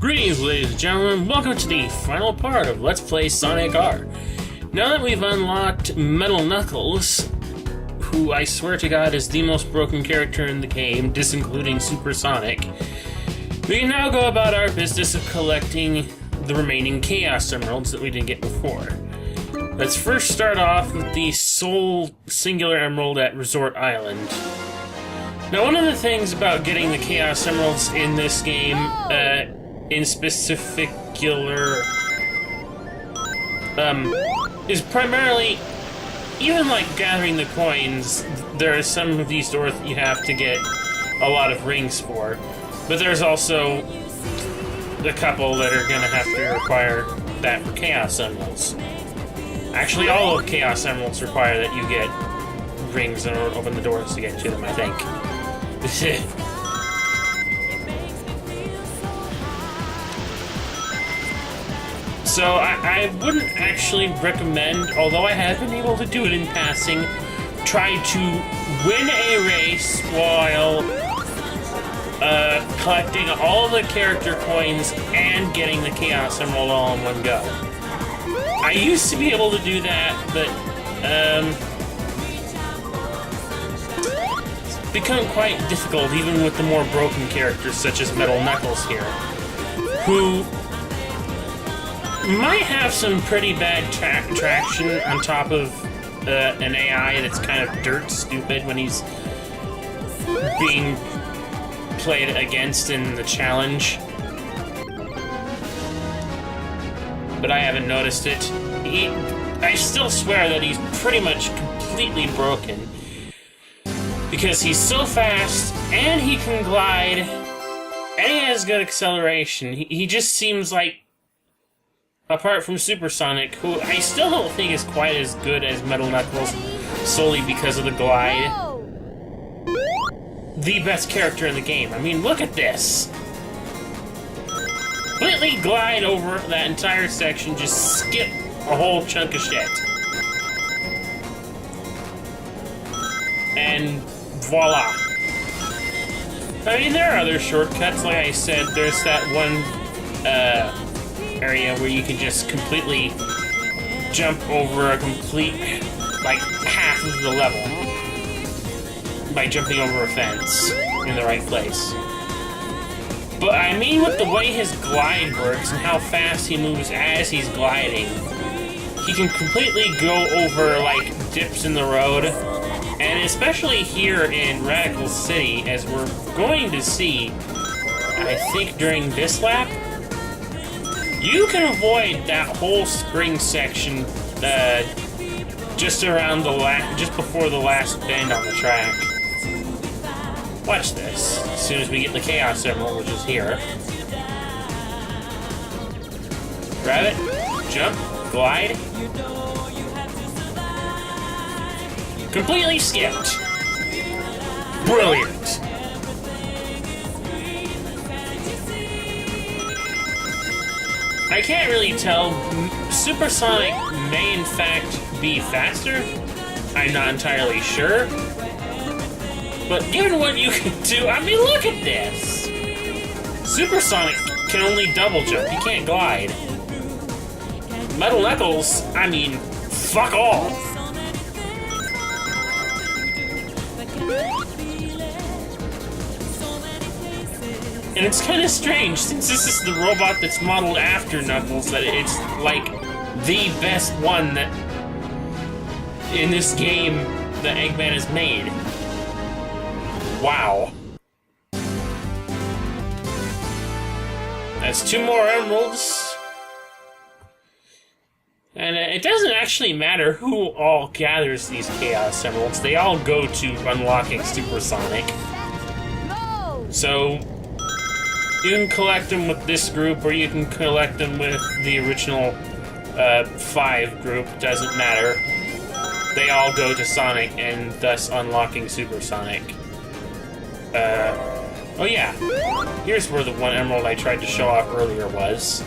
Greetings, ladies and gentlemen. Welcome to the final part of Let's Play Sonic R. Now that we've unlocked Metal Knuckles, who I swear to God is the most broken character in the game, disincluding Super Sonic, we can now go about our business of collecting the remaining Chaos Emeralds that we didn't get before. Let's first start off with the sole singular emerald at Resort Island. Now, one of the things about getting the Chaos Emeralds in this game, in specificular, is primarily, even like gathering the coins, there are some of these doors that you have to get a lot of rings for, but there's also a couple that are gonna have to require that for Chaos Emeralds. Actually, all of Chaos Emeralds require that you get rings in order to open the doors to get to them, I think. So I wouldn't actually recommend, although I have been able to do it in passing, try to win a race while collecting all the character coins and getting the Chaos Emerald all in one go. I used to be able to do that, but it's become quite difficult even with the more broken characters such as Metal Knuckles here, who might have some pretty bad traction on top of an AI that's kind of dirt stupid when he's being played against in the challenge. But I haven't noticed it. I still swear that he's pretty much completely broken, because he's so fast, and he can glide, and he has good acceleration. He just seems like, apart from Super Sonic, who I still don't think is quite as good as Metal Knuckles, solely because of the glide, the best character in the game. I mean, look at this! Completely glide over that entire section, just skip a whole chunk of shit. And voila. I mean, there are other shortcuts, like I said. There's that one area where you can just completely jump over a complete, like, half of the level by jumping over a fence in the right place. But I mean, with the way his glide works and how fast he moves as he's gliding, he can completely go over, like, dips in the road. And especially here in Radical City, as we're going to see, I think during this lap, you can avoid that whole spring section just around just before the last bend on the track. Watch this. As soon as we get the Chaos Emerald, which is here. Grab it, jump, glide. Completely skipped. Brilliant. I can't really tell. Super Sonic may in fact be faster. I'm not entirely sure. But given what you can do, I mean, look at this! Super Sonic can only double jump, he can't glide. Metal Knuckles, I mean, fuck all! And it's kind of strange, since this is the robot that's modeled after Knuckles, that it's, like, the best one that, in this game, that Eggman has made. Wow. That's 2 more emeralds. And it doesn't actually matter who all gathers these Chaos Emeralds. They all go to unlocking Super Sonic. So, you can collect them with this group, or you can collect them with the original 5 group. Doesn't matter. They all go to Sonic, and thus unlocking Super Sonic. Oh yeah, here's where the one emerald I tried to show off earlier was.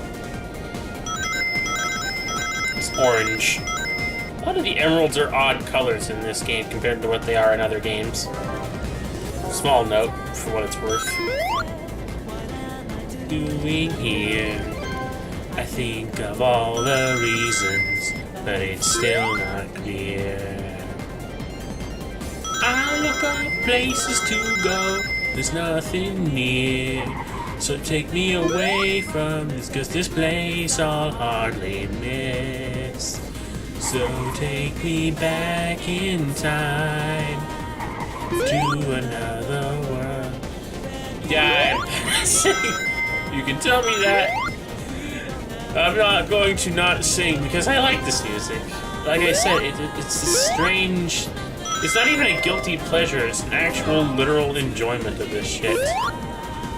It's orange. A lot of the emeralds are odd colors in this game compared to what they are in other games. Small note, for what it's worth. doing here? I think of all the reasons, but it's still not clear. I look up places to go, there's nothing near. So take me away from this, 'cause this place I'll hardly miss. So take me back in time to another world. Yeah, you can tell me that. I'm not going to not sing because I like this music. Like I said, it's a strange... It's not even a guilty pleasure, it's an actual literal enjoyment of this shit.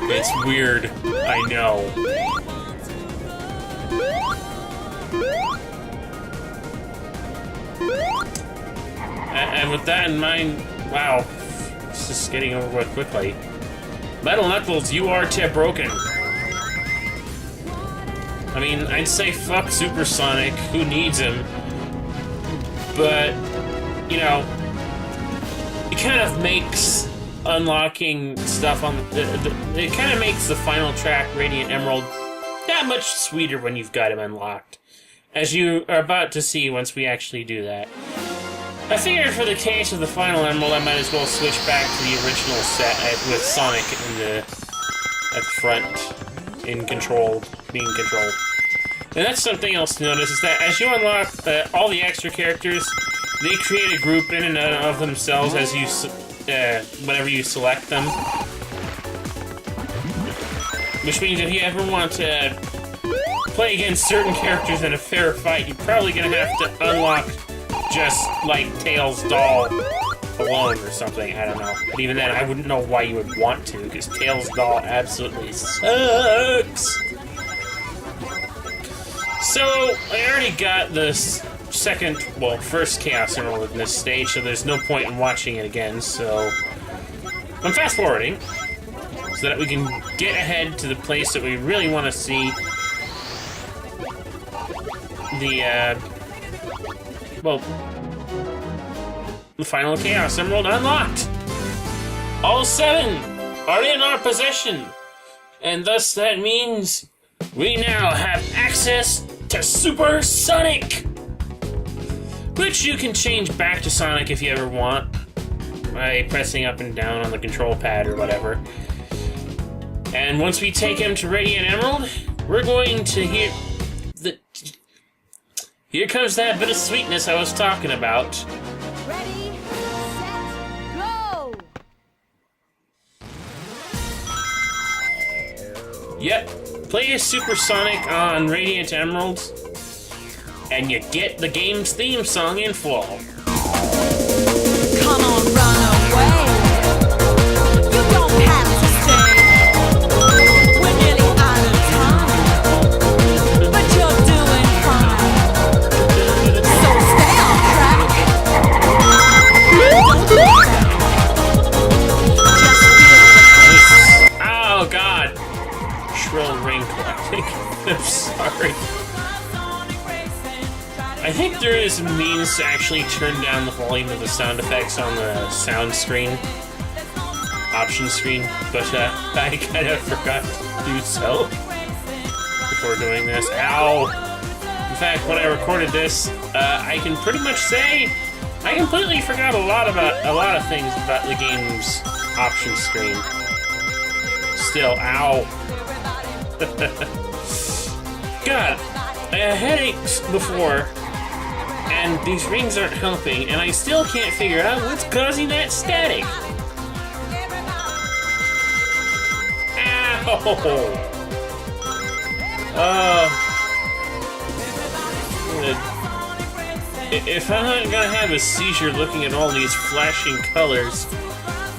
It's weird, I know. And with that in mind, wow, this is getting over with quickly. Metal Knuckles, you are broken. I mean, I'd say fuck Supersonic, who needs him? But, you know, it kind of makes unlocking stuff on it kind of makes the final track, Radiant Emerald, that much sweeter when you've got him unlocked, as you are about to see once we actually do that. I figured for the case of the final Emerald, I might as well switch back to the original set with Sonic at the front, being controlled. And that's something else to notice, is that as you unlock all the extra characters, they create a group in and of themselves as you, whenever you select them. Which means if you ever want to play against certain characters in a fair fight, you're probably going to have to unlock just, like, Tails' doll alone or something, I don't know. But even then, I wouldn't know why you would want to, because Tails' doll absolutely sucks! So, I already got this first Chaos Emerald in this stage, so there's no point in watching it again, so... I'm fast-forwarding, so that we can get ahead to the place that we really want to see the final Chaos Emerald unlocked! All 7 are in our possession! And thus that means we now have access to Super Sonic! Which you can change back to Sonic if you ever want, by pressing up and down on the control pad or whatever. And once we take him to Radiant Emerald, we're going to hear the... Here comes that bit of sweetness I was talking about. Ready, set, go! Yep, play as Super Sonic on Radiant Emerald, and you get the game's theme song in full. Come on, run away. You don't have to stay. We're nearly out of time, but you're doing fine. So stay on track. Don't look back. Just feel the pace. Oh god! Shrill ring collecting. I'm sorry. I think there is a means to actually turn down the volume of the sound effects on the sound screen, option screen, but I kind of forgot to do so before doing this. Ow! In fact, when I recorded this, I can pretty much say I completely forgot a lot of things about the game's option screen. Still, ow! God, I had headaches before. And these rings aren't helping, and I still can't figure out what's causing that static. Ow! If I'm not gonna have a seizure looking at all these flashing colors,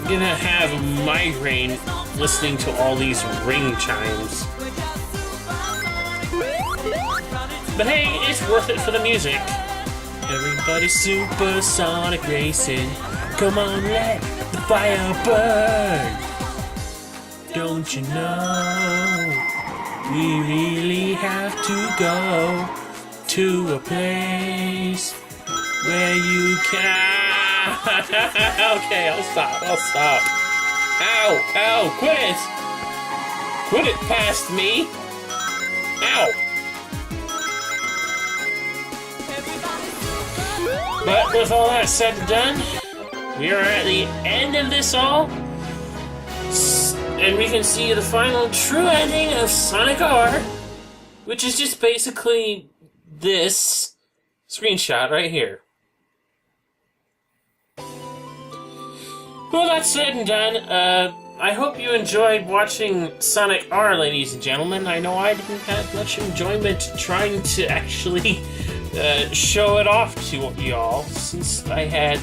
I'm gonna have a migraine listening to all these ring chimes. But hey, it's worth it for the music. Everybody's supersonic racing. Come on, let the fire burn. Don't you know we really have to go to a place where you can... Okay, I'll stop. Ow, quit it! Put it past me! Ow! But with all that said and done, we are at the end of this all. And we can see the final true ending of Sonic R, which is just basically this screenshot right here. Well, that's said and done. I hope you enjoyed watching Sonic R, ladies and gentlemen. I know I didn't have much enjoyment trying to actually show it off to y'all, since I had,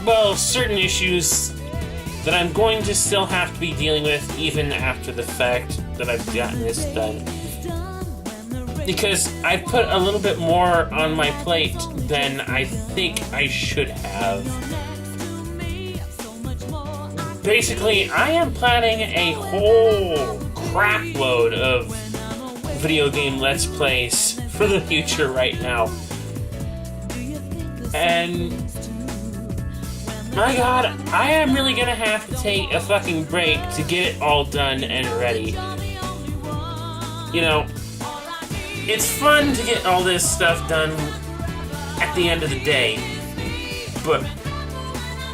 well, certain issues that I'm going to still have to be dealing with even after the fact that I've gotten this done. Because I put a little bit more on my plate than I think I should have. Basically, I am planning a whole crapload of video game Let's Plays for the future right now. And my god, I am really gonna have to take a fucking break to get it all done and ready. You know, it's fun to get all this stuff done at the end of the day, but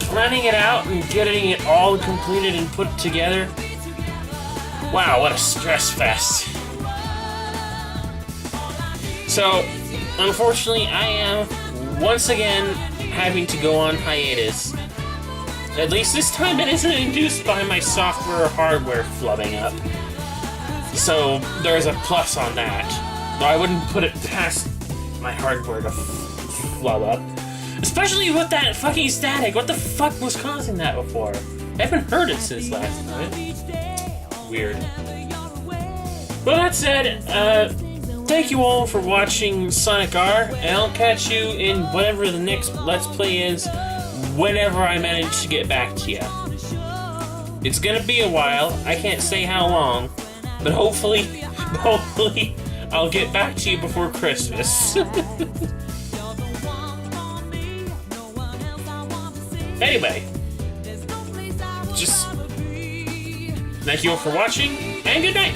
planning it out and getting it all completed and put together, wow, what a stress fest. So, unfortunately, I am once again having to go on hiatus. At least this time it isn't induced by my software or hardware flubbing up. So, there's a plus on that. Though I wouldn't put it past my hardware to flub up. Especially with that fucking static. What the fuck was causing that before? I haven't heard it since last time. Weird. Well, that said, thank you all for watching Sonic R, and I'll catch you in whatever the next Let's Play is, whenever I manage to get back to you. It's gonna be a while, I can't say how long, but hopefully I'll get back to you before Christmas. Anyway, just thank you all for watching, and good night!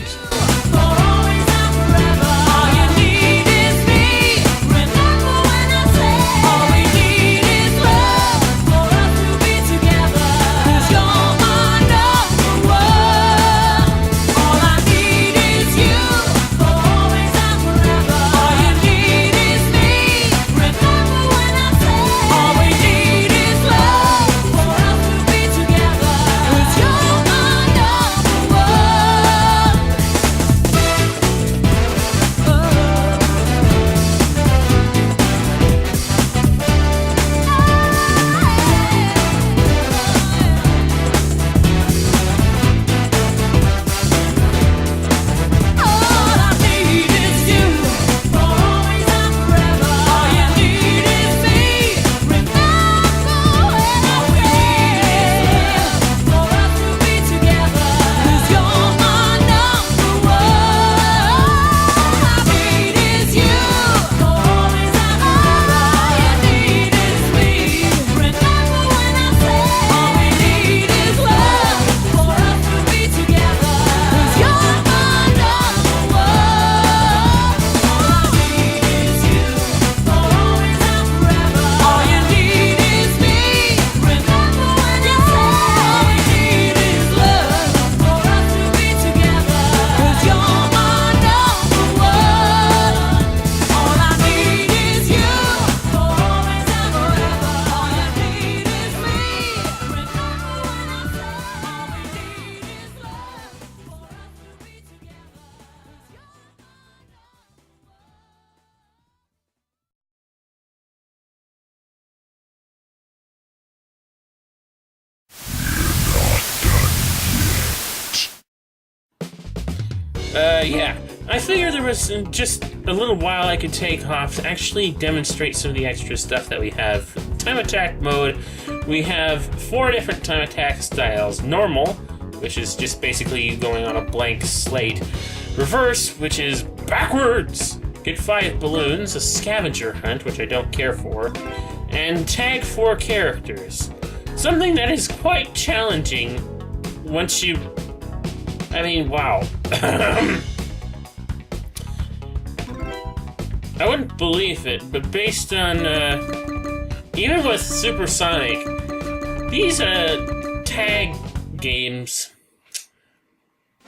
Yeah. I figured there was just a little while I could take off to actually demonstrate some of the extra stuff that we have. Time attack mode, we have 4 different time attack styles. Normal, which is just basically you going on a blank slate. Reverse, which is backwards. Get 5 balloons, a scavenger hunt, which I don't care for, and tag 4 characters. Something that is quite challenging once you I mean, wow. I wouldn't believe it, but based on, even with Supersonic, these, tag games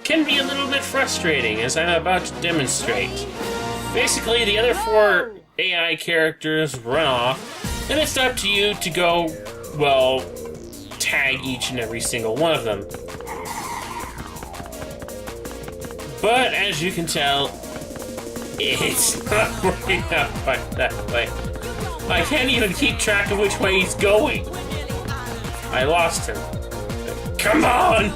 can be a little bit frustrating, as I'm about to demonstrate. Basically, the other 4 AI characters run off, and it's up to you to go, well, tag each and every single one of them. But, as you can tell, it's not working out quite that way. I can't even keep track of which way he's going. I lost him. Come on!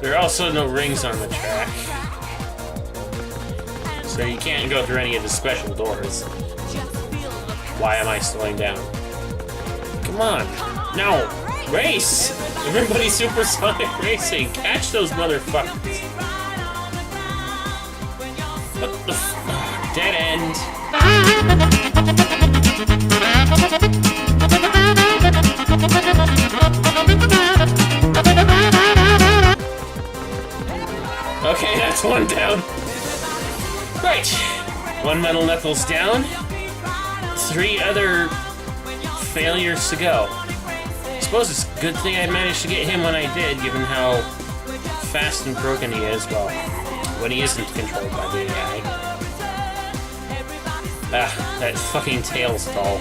There are also no rings on the track, so you can't go through any of the special doors. Why am I slowing down? Come on! No! Race! Everybody's supersonic racing! Catch those motherfuckers! What the f... Dead end! Okay, that's one down. Right. 1 Metal Knuckles down. 3 other failures to go. I suppose it's a good thing I managed to get him when I did, given how fast and broken he is, well, when he isn't controlled by the AI. Ah, that fucking Tails doll.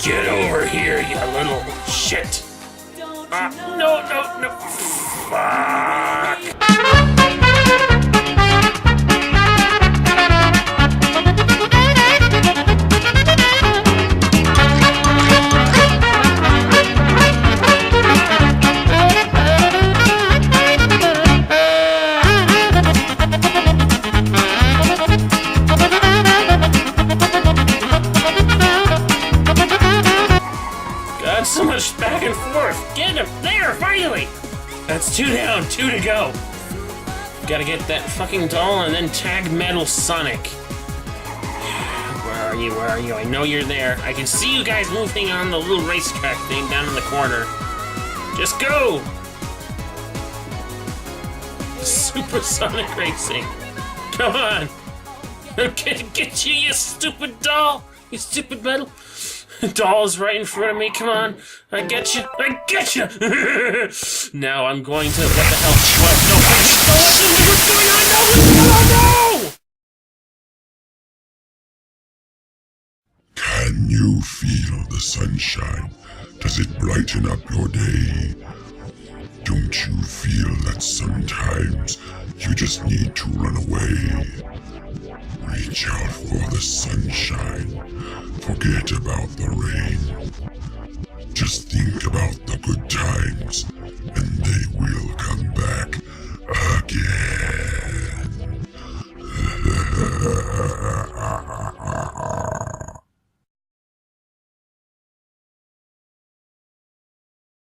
Get over here, you little shit! No. Fuck! God, so much back and forth! Get him! There, finally! That's 2 down, 2 to go. Gotta get that fucking doll and then tag Metal Sonic. Where are you? I know you're there. I can see you guys moving on the little racetrack thing down in the corner. Just go! Supersonic racing. Come on! I'm gonna get you, you stupid doll! You stupid metal... Doll's right in front of me, come on! I get you! Now I'm going to... What the hell? What? No, what's going on? No! Can you feel the sunshine? Does it brighten up your day? Don't you feel that sometimes you just need to run away? Reach out for the sunshine. Forget about the rain. Just think about the good times